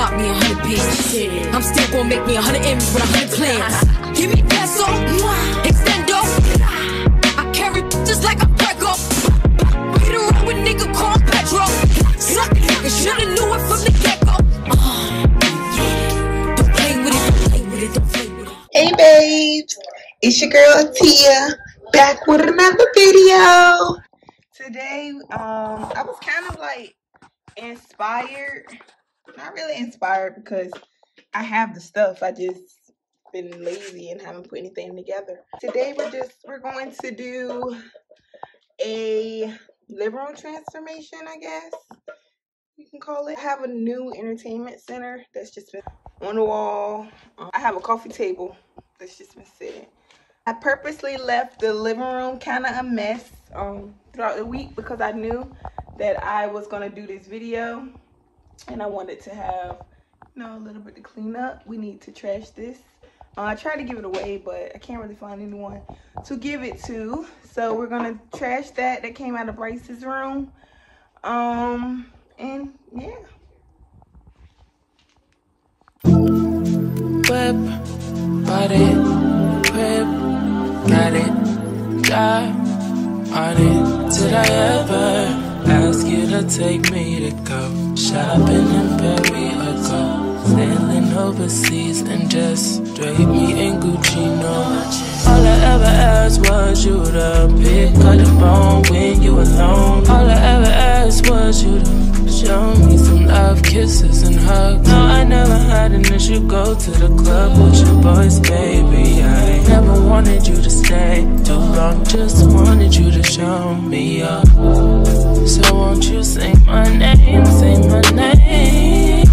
got me 100 pieces. I'm still gonna make me 100 M's with 100 plans. Give me peso, extendo. I carry just like a Greco. Hit around with nigga called Petro. Suck it, nigga, shoulda knew it from the get-go. Don't play with it, don't play with it, don't play with it. Hey babes, it's your girl Tia, back with another video. Today, I was kind of like inspired. Not really inspired because I have the stuff. I just been lazy and haven't put anything together. Today we're going to do a living room transformation, I guess you can call it. I have a new entertainment center that's just been on the wall. I have a coffee table that's just been sitting. I purposely left the living room kind of a mess throughout the week because I knew that I was gonna do this video and I wanted to have, you know, a little bit to clean up. We need to trash this. I tried to give it away, but I can't really find anyone to give it to. So we're gonna trash that. That came out of Bryce's room. And yeah. Whip, body, whip, got it, die on it. Did I ever ask you to take me to go shopping in Paris or go sailing overseas and just drape me in Gucci? No, all I ever asked was you to pick up the phone when you alone. All I ever asked was you to show me some love, kisses and hugs. No, I never had an issue. Go to the club with your boys, baby. I never wanted you to stay too long, just wanted you to show me up. So won't you say my name, say my name.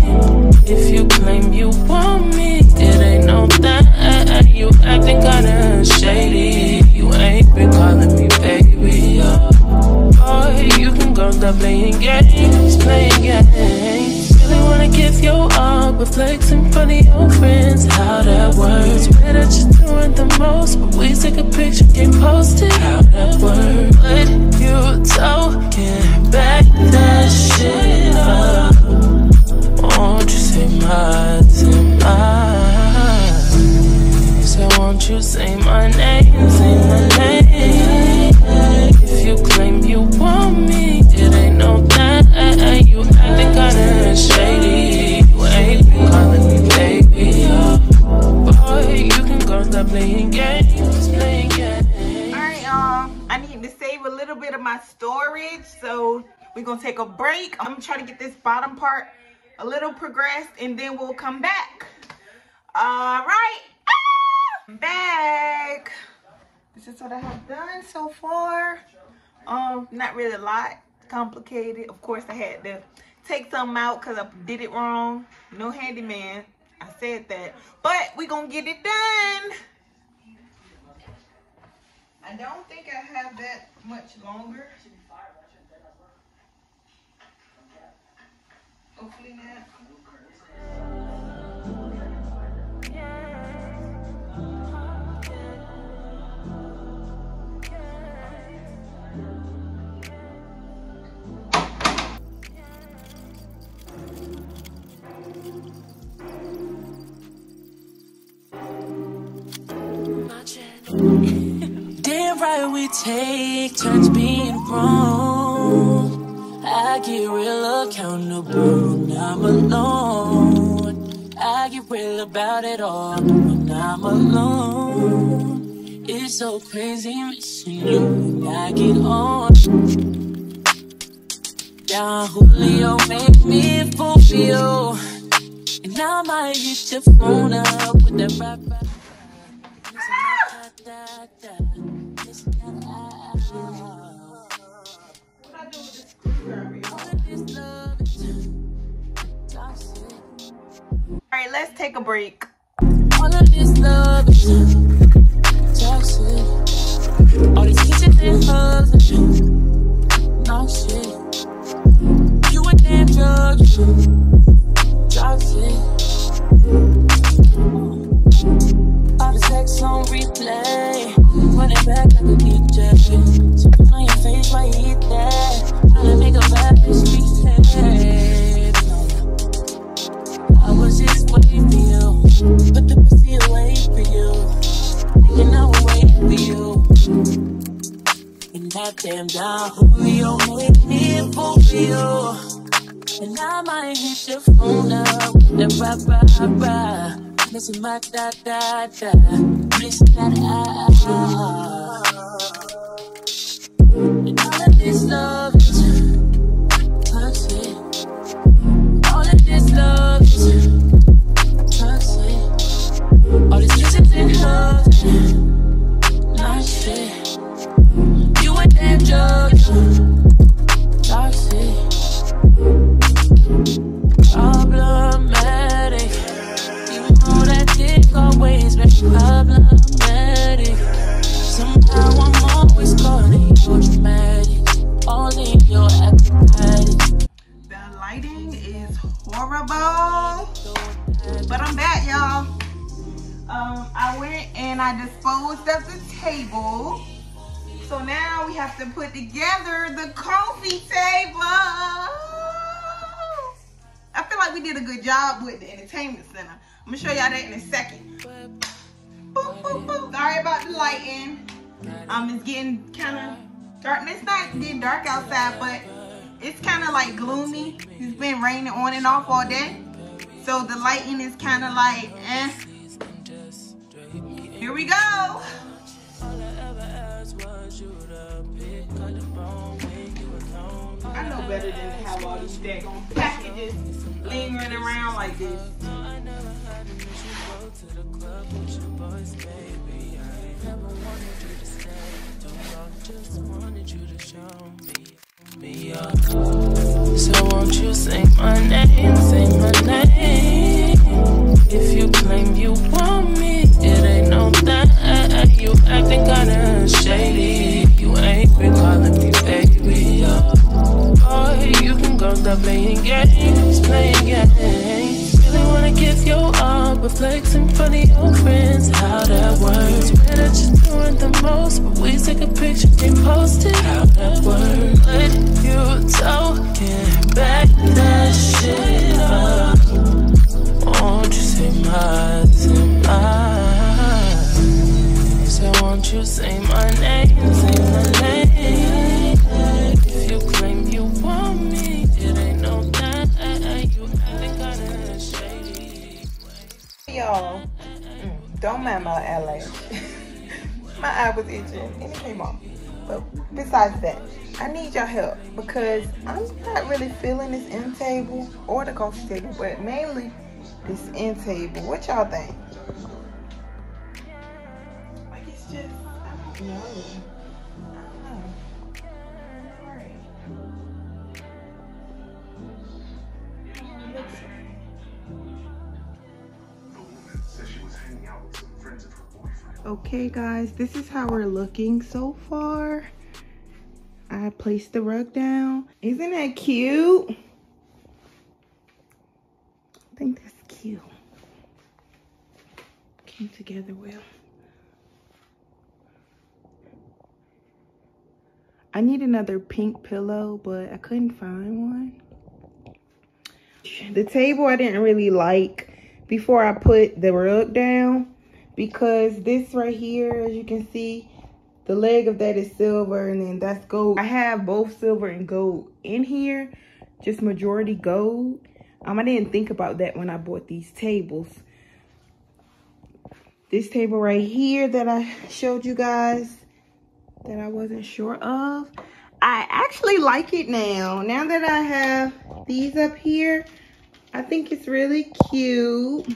If you claim you want me, it ain't no that. You acting kinda shady. You ain't been calling me baby. Boy, you can go stop playing games, playing games. Really wanna give you all, but flex in front of your friends. How that works? Swear that you're doing the most, but we take a picture, can't post it. How that works? But you talking back that shit up. Won't you say my, so won't you say my name, say my name. If you claim you want me, it ain't no that. You acting kinda shady. You ain't been calling me baby. Boy, you can go stop playing games, playing games. Alright, I need to save a little bit of my storage, so we're gonna take a break. I'm gonna try to get this bottom part a little progressed and then we'll come back. Alright, I'm back. This is what I have done so far. Not really a lot complicated. Of course I had to take something out because I did it wrong. No handyman, I said that, but we gonna get it done. I don't think I have that much longer. Hopefully not. Damn right we take turns being wrong. I get real accountable when I'm alone. I get real about it all when I'm alone. It's so crazy missing you when I get on. Down Julio made me fulfill, and I might get your phone up with that rap. Alright, let's take a break. All of this love is toxic. All these kisses and hugs and no shit. You a damn drug, toxic. All the sex on replay, running back like a DJ. Something on your face while you eat that. Trying to make a bad bitch reset. goddamn down. Julio made me for real. And I might hit your phone up with the ba-ba-ba. Missing my da-da-da. Miss that and all of this love is toxic. All of this love is toxic. All these kisses and hugs, not shit. You a damn drug, toxic. Problematic. You know that dick always been problematic. Somehow I'm always calling you dramatic. All in your acrobatics. The lighting is horrible, but I'm back, y'all. I went and I disposed of the table. So now we have to put together the coffee table. I feel like we did a good job with the entertainment center. I'm gonna show y'all that in a second. Boop, boop, boop. Sorry about the lighting. It's getting kind of dark. It's not getting dark outside, but it's kind of like gloomy. It's been raining on and off all day. So the lighting is kind of like, eh. Here we go. I know better than to have all these daggone packages lingering around like this. So won't you say my name, if you claim you want me, it ain't no that. You acting kinda shady, you ain't been calling me baby. Boy, you can go stop playing games. Really wanna give you all, but flex in front of your friends, how that works. Swear that you're doing the most, but we take a picture and post it, how that works. Let you talking, back that shit up. Won't you say my, so won't you say my name, if you claim you want me, it ain't no that, you acting kinda shady. Y'all, don't mind my eyelash. My eye was itching and it came off. But besides that, I need y'all help because I'm not really feeling this end table or the coffee table, but mainly this end table. What y'all think? Like it's just, I don't know. Alright. Okay guys, this is how we're looking so far. I placed the rug down. Isn't that cute? I think that's cute. Came together well. I need another pink pillow, but I couldn't find one. The table I didn't really like before I put the rug down because this right here, as you can see, the leg of that is silver and then that's gold. I have both silver and gold in here, just majority gold. I didn't think about that when I bought these tables. This table right here that I showed you guys that I wasn't sure of, I actually like it now. Now that I have these up here, I think it's really cute.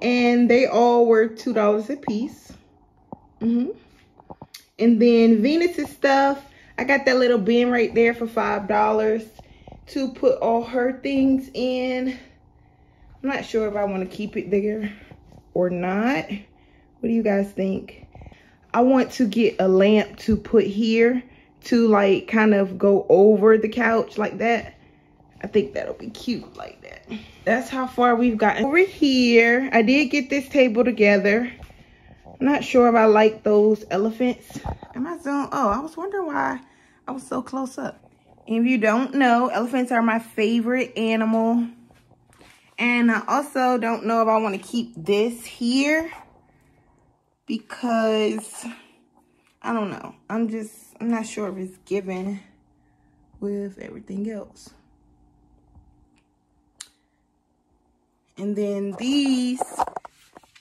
And they all were $2 a piece. And then Venus's stuff, I got that little bin right there for $5 to put all her things in. I'm not sure if I want to keep it there or not. What do you guys think? I want to get a lamp to put here to like kind of go over the couch like that. I think that'll be cute like that. That's how far we've gotten. Over here, I did get this table together. I'm not sure if I like those elephants. Am I zoomed? Oh, I was wondering why I was so close up. And if you don't know, elephants are my favorite animal. And I also don't know if I want to keep this here because I don't know. I'm not sure if it's given with everything else. And then these,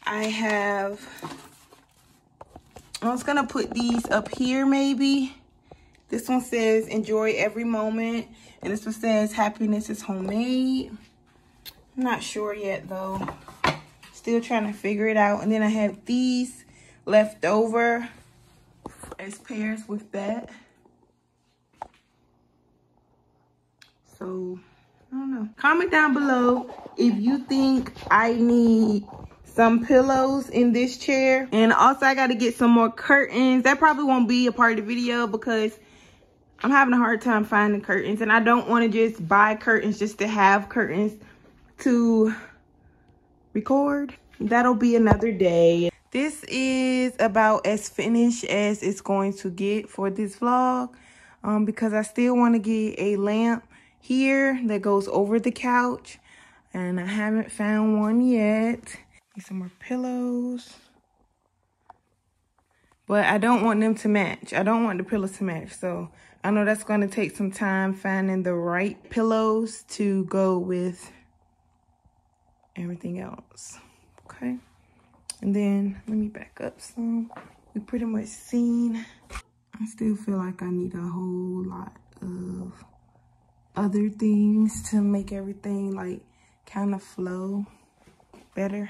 I was gonna put these up here maybe. This one says enjoy every moment. And this one says happiness is homemade. I'm not sure yet though. Still trying to figure it out. And then I have these left over as pairs with that. So, I don't know. Comment down below if you think I need some pillows in this chair. And also I got to get some more curtains. That probably won't be a part of the video because I'm having a hard time finding curtains. And I don't want to just buy curtains just to have curtains to record. That'll be another day. This is about as finished as it's going to get for this vlog. Because I still want to get a lamp here that goes over the couch. And I haven't found one yet. Need some more pillows. But I don't want them to match. I don't want the pillows to match. So I know that's going to take some time finding the right pillows to go with everything else. Okay. And then let me back up some. We pretty much seen. I still feel like I need a whole lot of other things to make everything like kind of flow better.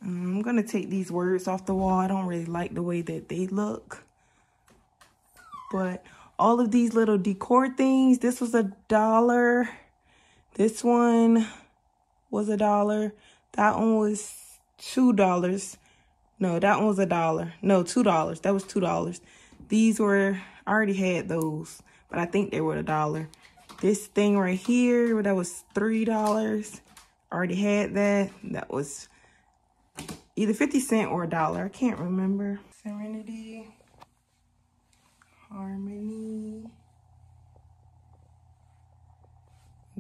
I'm gonna take these words off the wall. I don't really like the way that they look. But all of these little decor things, this was $1. This one was $1. That one was $2. No, that one was $1. No, $2. That was $2. These were, I already had those, but I think they were $1. This thing right here, that was $3. I already had that. That was either 50 cents or $1. I can't remember. Serenity. Harmony.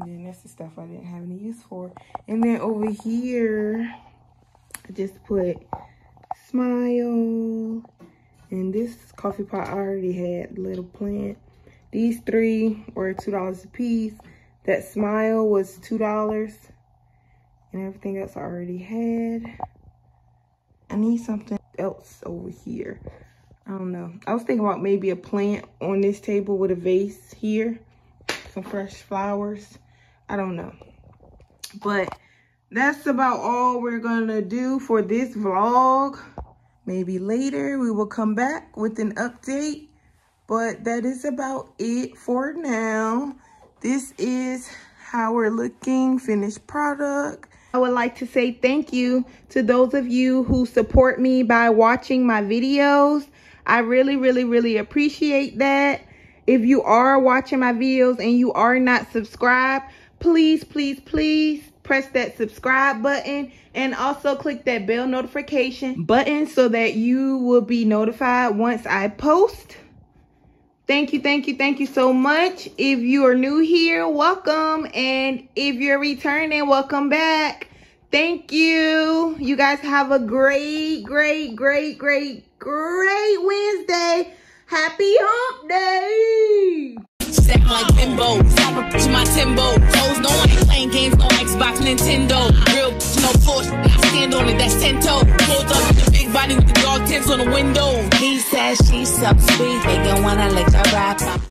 And then that's the stuff I didn't have any use for. And then over here, I just put smile. And this coffee pot I already had, little plant. These three were $2 a piece. That smile was $2. And everything else I already had. I need something else over here. I don't know. I was thinking about maybe a plant on this table with a vase here. Some fresh flowers. I don't know. But that's about all we're gonna do for this vlog. Maybe later we will come back with an update. But that is about it for now. This is how we're looking, finished product. I would like to say thank you to those of you who support me by watching my videos. I really, really, really appreciate that. If you are watching my videos and you are not subscribed, please, please, please press that subscribe button and also click that bell notification button so that you will be notified once I post. Thank you, thank you, thank you so much. If you are new here, welcome. And if you're returning, welcome back. Thank you. You guys have a great, great, great, great, great Wednesday. Happy hump day. Stack like bimbo, stop up to my Timbo. Hoes no I ain't playing games, no Xbox, Nintendo. Real no force, I stand on it, that's 10 toe. Pulled up with the big body with the dog tents on the window. He says she's so sweet, they gon' wanna lick her rap.